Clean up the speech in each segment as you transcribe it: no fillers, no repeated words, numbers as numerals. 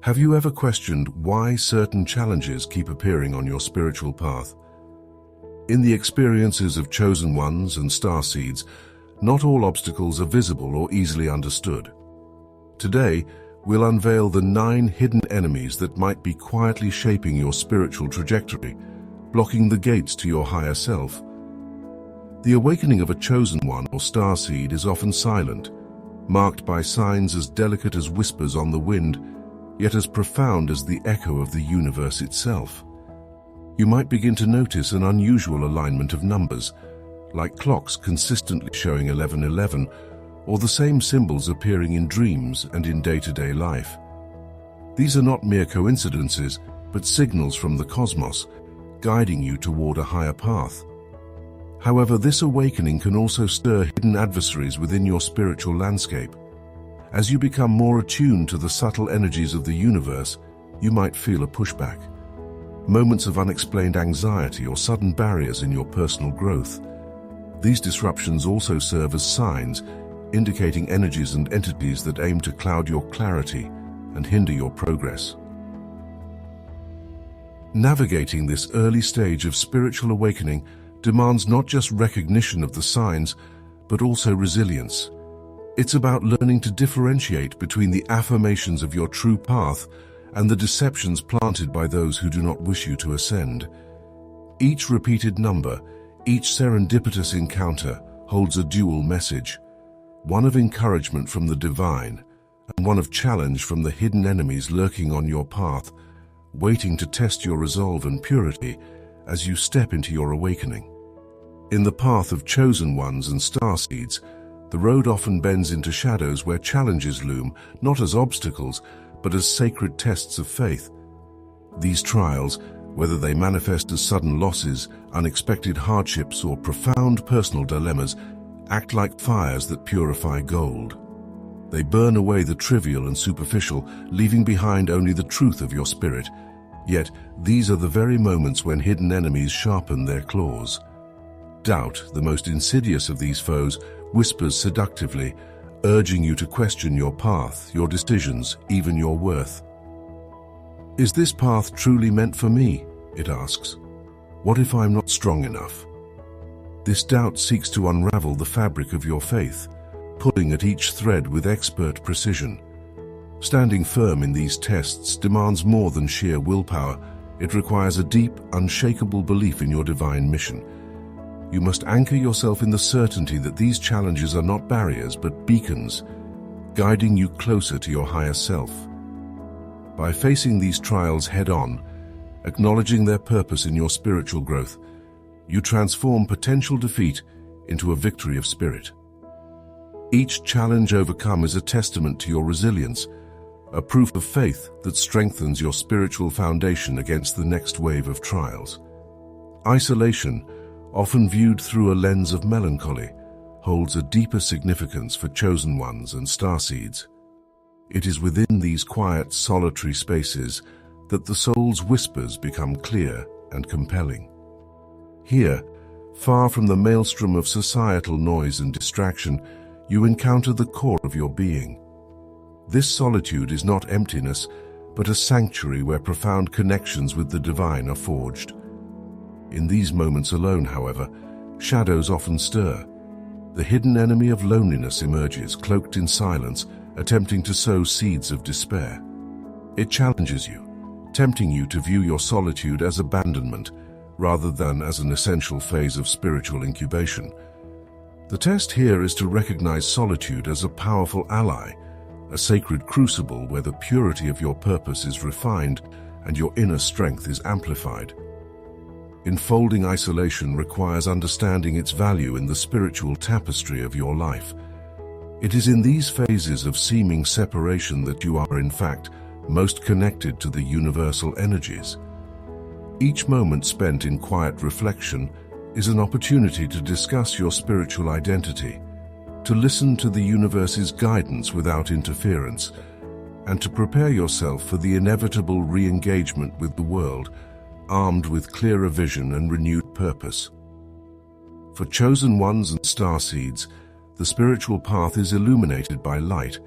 Have you ever questioned why certain challenges keep appearing on your spiritual path? In the experiences of chosen ones and starseeds, not all obstacles are visible or easily understood. Today, we'll unveil the 9 hidden enemies that might be quietly shaping your spiritual trajectory, blocking the gates to your higher self. The awakening of a chosen one or starseed is often silent, marked by signs as delicate as whispers on the wind, yet as profound as the echo of the universe itself. You might begin to notice an unusual alignment of numbers, like clocks consistently showing 1111, or the same symbols appearing in dreams and in day-to-day life. These are not mere coincidences, but signals from the cosmos, guiding you toward a higher path. However, this awakening can also stir hidden adversaries within your spiritual landscape. As you become more attuned to the subtle energies of the universe, you might feel a pushback, moments of unexplained anxiety or sudden barriers in your personal growth. These disruptions also serve as signs, indicating energies and entities that aim to cloud your clarity and hinder your progress. Navigating this early stage of spiritual awakening demands not just recognition of the signs, but also resilience. It's about learning to differentiate between the affirmations of your true path and the deceptions planted by those who do not wish you to ascend. Each repeated number, each serendipitous encounter holds a dual message, one of encouragement from the divine and one of challenge from the hidden enemies lurking on your path, waiting to test your resolve and purity as you step into your awakening. In the path of chosen ones and starseeds, the road often bends into shadows where challenges loom, not as obstacles, but as sacred tests of faith. These trials, whether they manifest as sudden losses, unexpected hardships, or profound personal dilemmas, act like fires that purify gold. They burn away the trivial and superficial, leaving behind only the truth of your spirit. Yet, these are the very moments when hidden enemies sharpen their claws. Doubt, the most insidious of these foes, whispers seductively, urging you to question your path, your decisions, even your worth. Is this path truly meant for me? It asks. What if I'm not strong enough? This doubt seeks to unravel the fabric of your faith, pulling at each thread with expert precision. Standing firm in these tests demands more than sheer willpower. It requires a deep, unshakable belief in your divine mission. You must anchor yourself in the certainty that these challenges are not barriers but beacons, guiding you closer to your higher self. By facing these trials head-on, acknowledging their purpose in your spiritual growth, you transform potential defeat into a victory of spirit. Each challenge overcome is a testament to your resilience, a proof of faith that strengthens your spiritual foundation against the next wave of trials. Isolation, often viewed through a lens of melancholy, holds a deeper significance for chosen ones and starseeds. It is within these quiet, solitary spaces that the soul's whispers become clear and compelling. Here, far from the maelstrom of societal noise and distraction, you encounter the core of your being. This solitude is not emptiness, but a sanctuary where profound connections with the divine are forged. In these moments alone, however, shadows often stir. The hidden enemy of loneliness emerges, cloaked in silence, attempting to sow seeds of despair. It challenges you, tempting you to view your solitude as abandonment rather than as an essential phase of spiritual incubation. The test here is to recognize solitude as a powerful ally, a sacred crucible where the purity of your purpose is refined and your inner strength is amplified. Enfolding isolation requires understanding its value in the spiritual tapestry of your life. It is in these phases of seeming separation that you are, in fact, most connected to the universal energies. Each moment spent in quiet reflection is an opportunity to discuss your spiritual identity, to listen to the universe's guidance without interference, and to prepare yourself for the inevitable re-engagement with the world, armed with clearer vision and renewed purpose. For chosen ones and starseeds, the spiritual path is illuminated by light,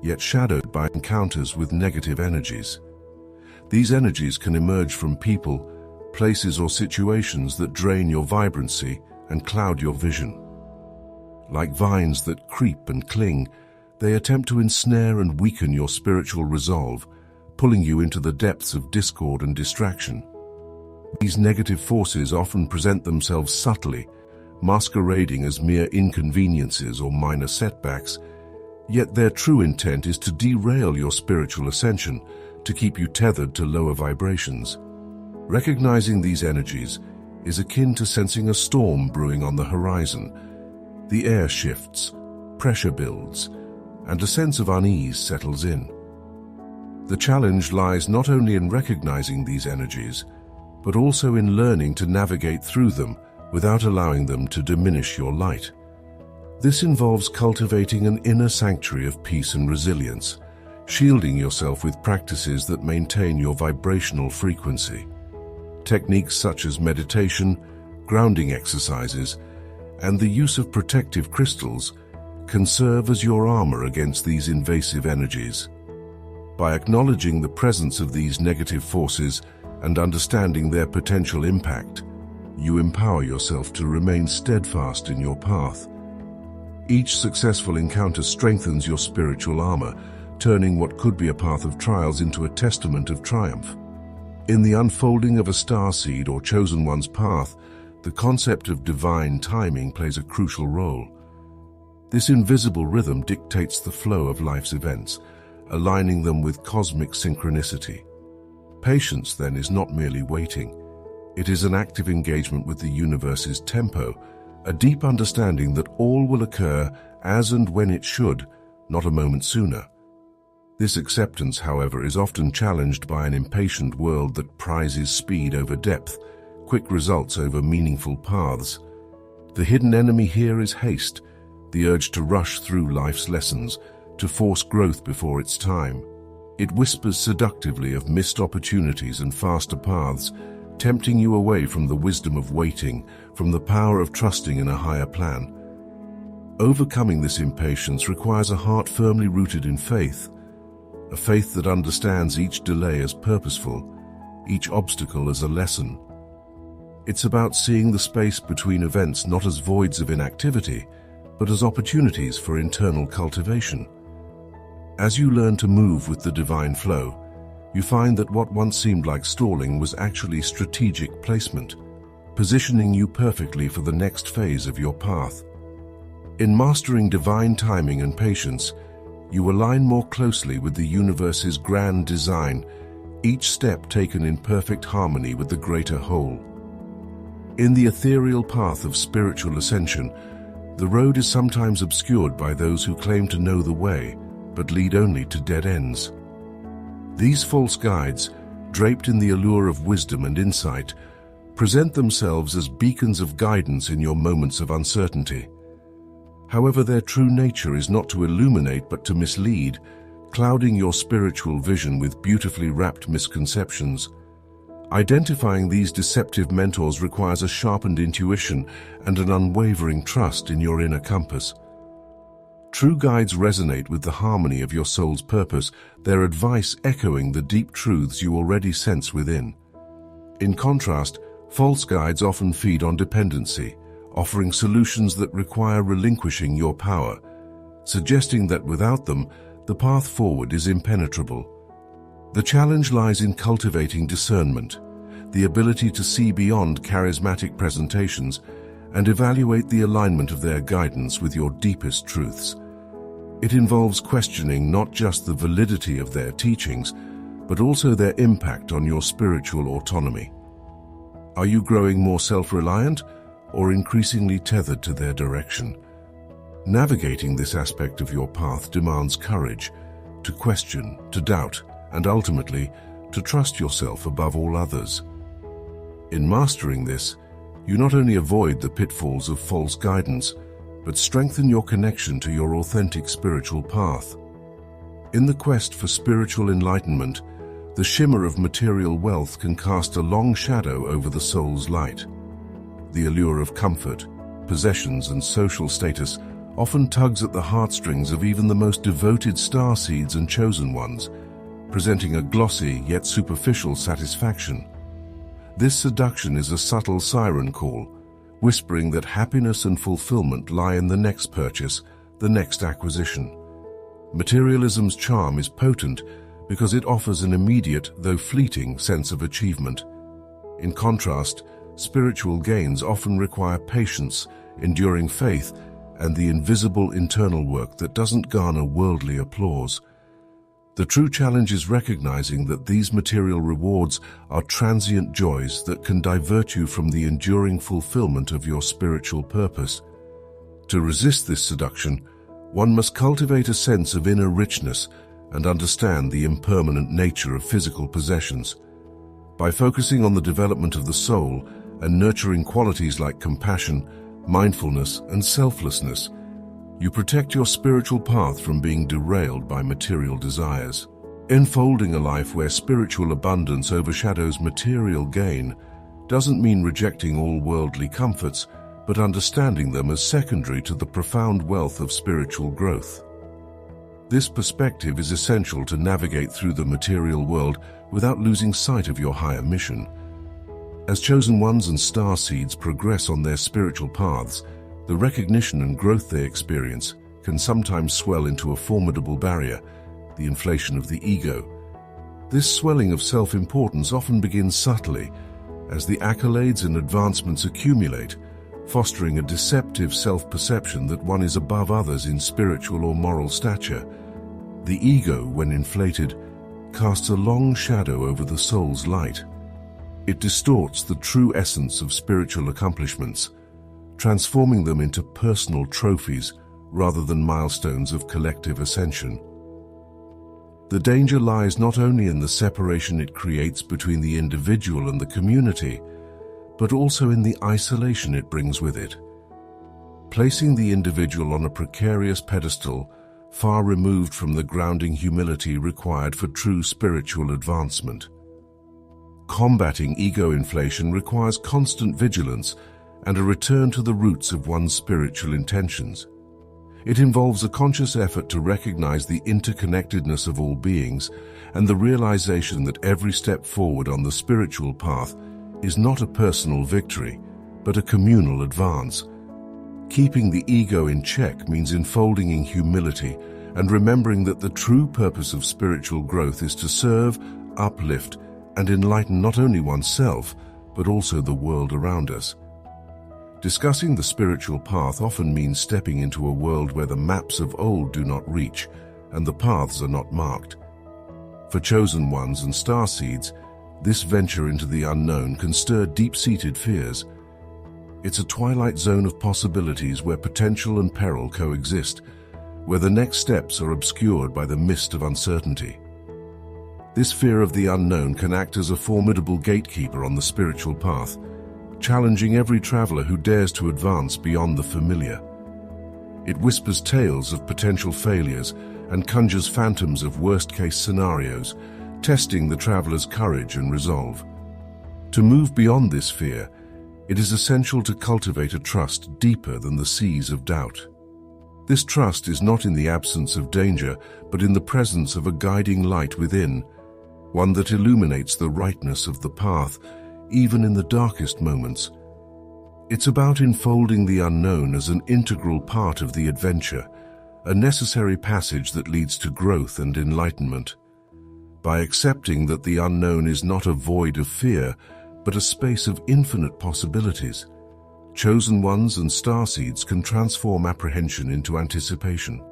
yet shadowed by encounters with negative energies. These energies can emerge from people, places or situations that drain your vibrancy and cloud your vision. Like vines that creep and cling, they attempt to ensnare and weaken your spiritual resolve, pulling you into the depths of discord and distraction. These negative forces often present themselves subtly, masquerading as mere inconveniences or minor setbacks, yet their true intent is to derail your spiritual ascension, to keep you tethered to lower vibrations. Recognizing these energies is akin to sensing a storm brewing on the horizon. The air shifts, pressure builds, and a sense of unease settles in. The challenge lies not only in recognizing these energies, but also in learning to navigate through them without allowing them to diminish your light. This involves cultivating an inner sanctuary of peace and resilience, shielding yourself with practices that maintain your vibrational frequency. Techniques such as meditation, grounding exercises, and the use of protective crystals can serve as your armor against these invasive energies. By acknowledging the presence of these negative forces and understanding their potential impact, you empower yourself to remain steadfast in your path. Each successful encounter strengthens your spiritual armor, turning what could be a path of trials into a testament of triumph. In the unfolding of a starseed or chosen one's path, the concept of divine timing plays a crucial role. This invisible rhythm dictates the flow of life's events, aligning them with cosmic synchronicity. Patience, then, is not merely waiting. It is an active engagement with the universe's tempo, a deep understanding that all will occur as and when it should, not a moment sooner. This acceptance, however, is often challenged by an impatient world that prizes speed over depth, quick results over meaningful paths. The hidden enemy here is haste, the urge to rush through life's lessons, to force growth before its time. It whispers seductively of missed opportunities and faster paths, tempting you away from the wisdom of waiting, from the power of trusting in a higher plan. Overcoming this impatience requires a heart firmly rooted in faith, a faith that understands each delay as purposeful, each obstacle as a lesson. It's about seeing the space between events not as voids of inactivity, but as opportunities for internal cultivation. As you learn to move with the divine flow, you find that what once seemed like stalling was actually strategic placement, positioning you perfectly for the next phase of your path. In mastering divine timing and patience, you align more closely with the universe's grand design, each step taken in perfect harmony with the greater whole. In the ethereal path of spiritual ascension, the road is sometimes obscured by those who claim to know the way, but lead only to dead ends. These false guides, draped in the allure of wisdom and insight, present themselves as beacons of guidance in your moments of uncertainty. However, their true nature is not to illuminate but to mislead, clouding your spiritual vision with beautifully wrapped misconceptions. Identifying these deceptive mentors requires a sharpened intuition and an unwavering trust in your inner compass. True guides resonate with the harmony of your soul's purpose, their advice echoing the deep truths you already sense within. In contrast, false guides often feed on dependency, offering solutions that require relinquishing your power, suggesting that without them, the path forward is impenetrable. The challenge lies in cultivating discernment, the ability to see beyond charismatic presentations and evaluate the alignment of their guidance with your deepest truths. It involves questioning not just the validity of their teachings, but also their impact on your spiritual autonomy. Are you growing more self-reliant or increasingly tethered to their direction? Navigating this aspect of your path demands courage to question, to doubt, and ultimately to trust yourself above all others. In mastering this, you not only avoid the pitfalls of false guidance, but strengthen your connection to your authentic spiritual path. In the quest for spiritual enlightenment, the shimmer of material wealth can cast a long shadow over the soul's light. The allure of comfort, possessions, and social status often tugs at the heartstrings of even the most devoted starseeds and chosen ones, presenting a glossy yet superficial satisfaction. This seduction is a subtle siren call, whispering that happiness and fulfillment lie in the next purchase, the next acquisition. Materialism's charm is potent because it offers an immediate, though fleeting, sense of achievement. In contrast, spiritual gains often require patience, enduring faith, and the invisible internal work that doesn't garner worldly applause. The true challenge is recognizing that these material rewards are transient joys that can divert you from the enduring fulfillment of your spiritual purpose. To resist this seduction, one must cultivate a sense of inner richness and understand the impermanent nature of physical possessions. By focusing on the development of the soul and nurturing qualities like compassion, mindfulness, and selflessness, you protect your spiritual path from being derailed by material desires. Enfolding a life where spiritual abundance overshadows material gain doesn't mean rejecting all worldly comforts, but understanding them as secondary to the profound wealth of spiritual growth. This perspective is essential to navigate through the material world without losing sight of your higher mission. As chosen ones and starseeds progress on their spiritual paths, the recognition and growth they experience can sometimes swell into a formidable barrier, the inflation of the ego. This swelling of self-importance often begins subtly, as the accolades and advancements accumulate, fostering a deceptive self-perception that one is above others in spiritual or moral stature. The ego, when inflated, casts a long shadow over the soul's light. It distorts the true essence of spiritual accomplishments, transforming them into personal trophies rather than milestones of collective ascension. The danger lies not only in the separation it creates between the individual and the community, but also in the isolation it brings with it, placing the individual on a precarious pedestal far removed from the grounding humility required for true spiritual advancement. Combating ego inflation requires constant vigilance and a return to the roots of one's spiritual intentions. It involves a conscious effort to recognize the interconnectedness of all beings and the realization that every step forward on the spiritual path is not a personal victory, but a communal advance. Keeping the ego in check means enfolding in humility and remembering that the true purpose of spiritual growth is to serve, uplift, and enlighten not only oneself, but also the world around us. Discussing the spiritual path often means stepping into a world where the maps of old do not reach and the paths are not marked. For chosen ones and starseeds, this venture into the unknown can stir deep-seated fears. It's a twilight zone of possibilities where potential and peril coexist, where the next steps are obscured by the mist of uncertainty. This fear of the unknown can act as a formidable gatekeeper on the spiritual path, challenging every traveler who dares to advance beyond the familiar. It whispers tales of potential failures and conjures phantoms of worst-case scenarios, testing the traveler's courage and resolve. To move beyond this fear, it is essential to cultivate a trust deeper than the seas of doubt. This trust is not in the absence of danger, but in the presence of a guiding light within, one that illuminates the rightness of the path, even in the darkest moments. It's about enfolding the unknown as an integral part of the adventure, a necessary passage that leads to growth and enlightenment. By accepting that the unknown is not a void of fear, but a space of infinite possibilities, chosen ones and starseeds can transform apprehension into anticipation.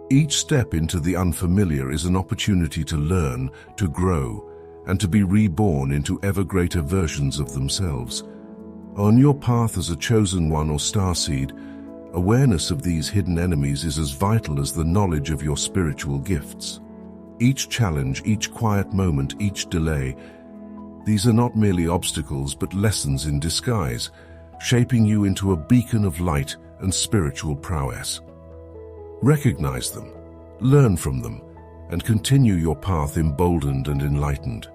Each step into the unfamiliar is an opportunity to learn, to grow, and to be reborn into ever greater versions of themselves. On your path as a chosen one or starseed, awareness of these hidden enemies is as vital as the knowledge of your spiritual gifts. Each challenge, each quiet moment, each delay, these are not merely obstacles but lessons in disguise, shaping you into a beacon of light and spiritual prowess. Recognize them, learn from them, and continue your path emboldened and enlightened.